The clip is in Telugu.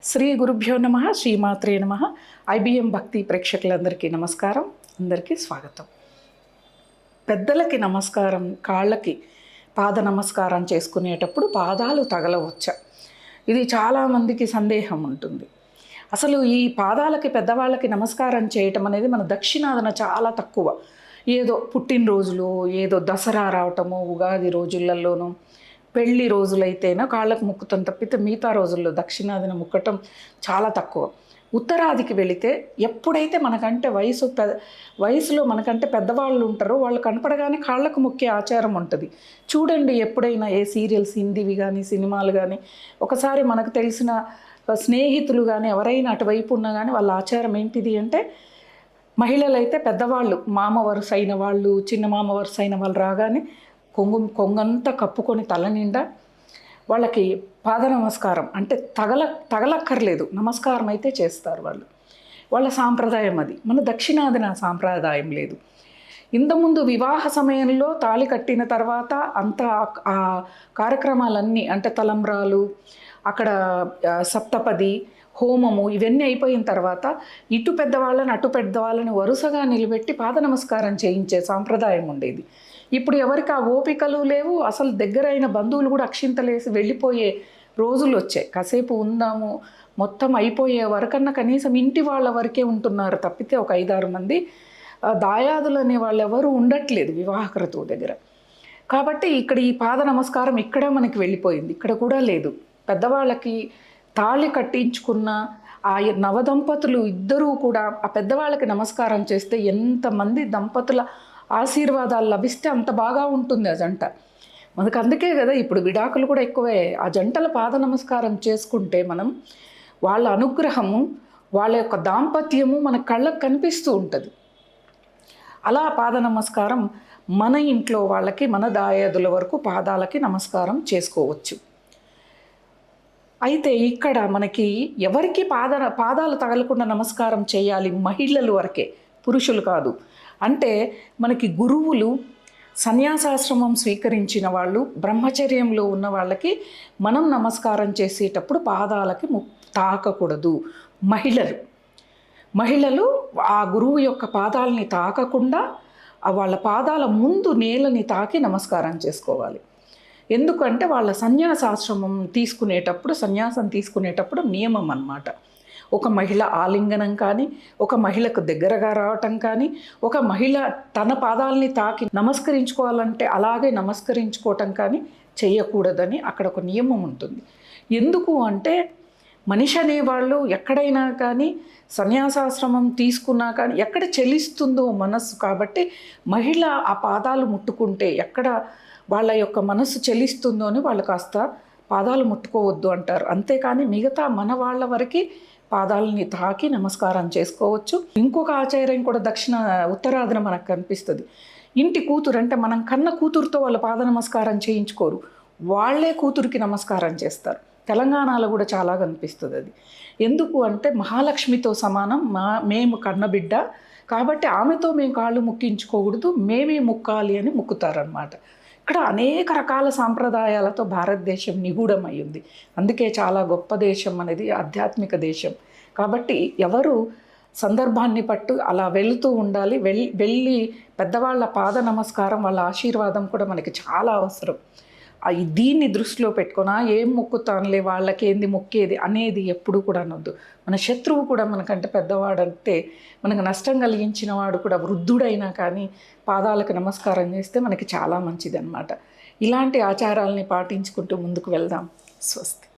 శ్రీ గురుభ్యో నమ శ్రీమాత్రే నమ. ఐబిఎం భక్తి ప్రేక్షకులందరికీ నమస్కారం, అందరికీ స్వాగతం. పెద్దలకి నమస్కారం, కాళ్ళకి పాద నమస్కారం చేసుకునేటప్పుడు పాదాలు తగలవచ్చా? ఇది చాలామందికి సందేహం ఉంటుంది. అసలు ఈ పాదాలకి పెద్దవాళ్ళకి నమస్కారం చేయటం అనేది మన దక్షిణాదన చాలా తక్కువ. ఏదో పుట్టినరోజులు, ఏదో దసరా రావటము, ఉగాది రోజులలోనూ, పెళ్లి రోజులైతేనో కాళ్ళకు ముక్కుతాం తప్పితే మిగతా రోజుల్లో దక్షిణాదిన ముక్కటం చాలా తక్కువ. ఉత్తరాదికి వెళితే ఎప్పుడైతే మనకంటే వయసులో మనకంటే పెద్దవాళ్ళు ఉంటారో వాళ్ళు కనపడగానే కాళ్ళకు ముక్కే ఆచారం ఉంటుంది. చూడండి, ఎప్పుడైనా ఏ సీరియల్స్, హిందీవి కానీ సినిమాలు కానీ, ఒకసారి మనకు తెలిసిన స్నేహితులు కానీ ఎవరైనా అటువైపు ఉన్నా కానీ వాళ్ళ ఆచారం ఏంటిది అంటే, మహిళలైతే పెద్దవాళ్ళు, మామ వరుస అయిన వాళ్ళు, చిన్న మామ వరుస అయిన వాళ్ళు రాగానే కొంగంతా కప్పుకొని తల నిండా వాళ్ళకి పాద నమస్కారం అంటే తగలక్కర్లేదు, నమస్కారం అయితే చేస్తారు వాళ్ళు. వాళ్ళ సాంప్రదాయం అది. మన దక్షిణాదిన సాంప్రదాయం లేదు. ఇంతకుముందు వివాహ సమయంలో తాళి కట్టిన తర్వాత అంతా ఆ కార్యక్రమాలన్నీ అంటే తలంబ్రాలు, అక్కడ సప్తపది, హోమము, ఇవన్నీ అయిపోయిన తర్వాత ఇటు పెద్దవాళ్ళని అటు పెద్దవాళ్ళని వరుసగా నిలబెట్టి పాద నమస్కారం చేయించే సాంప్రదాయం ఉండేది. ఇప్పుడు ఎవరికి ఆ ఓపికలు లేవు. అసలు దగ్గరైన బంధువులు కూడా అక్షింతలేసి వెళ్ళిపోయే రోజులు వచ్చాయి. కాసేపు ఉందాము, మొత్తం అయిపోయే వరకన్నా కనీసం ఇంటి వాళ్ళ వరకే ఉంటున్నారు తప్పితే ఒక 5-6 మంది దాయాదులు అనే వాళ్ళు ఎవరు ఉండట్లేదు వివాహకృతువు దగ్గర. కాబట్టి ఇక్కడ ఈ పాద నమస్కారం ఇక్కడ మనకి వెళ్ళిపోయింది, ఇక్కడ కూడా లేదు. పెద్దవాళ్ళకి తాళి కట్టించుకున్న ఆ నవదంపతులు ఇద్దరూ కూడా ఆ పెద్దవాళ్ళకి నమస్కారం చేస్తే ఎంతమంది దంపతుల ఆశీర్వాదాలు లభిస్తే అంత బాగా ఉంటుంది ఆ జంట. మనకు అందుకే కదా ఇప్పుడు విడాకులు కూడా ఎక్కువే. ఆ జంటల పాద నమస్కారం చేసుకుంటే మనం వాళ్ళ అనుగ్రహము, వాళ్ళ యొక్క దాంపత్యము మన కళ్ళకు కనిపిస్తూ ఉంటుంది. అలా పాద నమస్కారం మన ఇంట్లో వాళ్ళకి, మన దాయాదుల వరకు పాదాలకి నమస్కారం చేసుకోవచ్చు. అయితే ఇక్కడ మనకి ఎవరికి పాదాలు తగలకుండా నమస్కారం చేయాలి? మహిళలు వరకే, పురుషులు కాదు. అంటే మనకి గురువులు, సన్యాసాశ్రమం స్వీకరించిన వాళ్ళు, బ్రహ్మచర్యంలో ఉన్న వాళ్ళకి మనం నమస్కారం చేసేటప్పుడు పాదాలకి తాకకూడదు. మహిళలు ఆ గురువు యొక్క పాదాలని తాకకుండా వాళ్ళ పాదాల ముందు నేలని తాకి నమస్కారం చేసుకోవాలి. ఎందుకంటే వాళ్ళ సన్యాసం తీసుకునేటప్పుడు నియమం అన్నమాట. ఒక మహిళ ఆలింగనం కానీ, ఒక మహిళకు దగ్గరగా రావటం కానీ, ఒక మహిళ తన పాదాలని తాకి నమస్కరించుకోవాలంటే అలాగే నమస్కరించుకోవటం కానీ చేయకూడదని అక్కడ ఒక నియమం ఉంటుంది. ఎందుకు అంటే మనిషి అనేవాళ్ళు ఎక్కడైనా కానీ, సన్యాసాశ్రమం తీసుకున్నా కానీ ఎక్కడ చెలిస్తుందో మనస్సు. కాబట్టి మహిళ ఆ పాదాలు ముట్టుకుంటే ఎక్కడ వాళ్ళ యొక్క మనస్సు చెలిస్తుందో అని వాళ్ళు కాస్త పాదాలు ముట్టుకోవద్దు అంటారు. అంతేకాని మిగతా మన వాళ్ళ వరకు పాదాలని తాకి నమస్కారం చేసుకోవచ్చు. ఇంకొక ఆచార్యం కూడా ఉత్తరాదిన మనకు కనిపిస్తుంది. ఇంటి కూతురు అంటే మనం కన్న కూతురుతో వాళ్ళ పాద నమస్కారం చేయించుకోరు, వాళ్ళే కూతురికి నమస్కారం చేస్తారు. తెలంగాణలో కూడా చాలా కనిపిస్తుంది అది. ఎందుకు అంటే మహాలక్ష్మితో సమానం మేము కన్నబిడ్డ కాబట్టి ఆమెతో మేము కాళ్ళు ముక్కించుకోకూడదు, మేమే ముక్కాలి అని ముక్కుతారనమాట. ఇక్కడ అనేక రకాల సాంప్రదాయాలతో భారతదేశం నిగూఢమై ఉంది. అందుకే చాలా గొప్ప దేశం అనేది, ఆధ్యాత్మిక దేశం. కాబట్టి ఎవరు సందర్భాన్ని పట్టు అలా వెళుతూ ఉండాలి. వెళ్ళి పెద్దవాళ్ళ పాద నమస్కారం, వాళ్ళ ఆశీర్వాదం కూడా మనకి చాలా అవసరం. దీన్ని దృష్టిలో పెట్టుకున్నా ఏం మొక్కుతానులే, వాళ్ళకి ఏంది మొక్కేది అనేది ఎప్పుడు కూడా అనొద్దు. మన శత్రువు కూడా మనకంటే పెద్దవాడంటే మనకు నష్టం కలిగించిన వాడు కూడా వృద్ధుడైనా కానీ పాదాలకు నమస్కారం చేస్తే మనకి చాలా మంచిది అన్నమాట. ఇలాంటి ఆచారాలని పాటించుకుంటూ ముందుకు వెళ్దాం. స్వస్తి.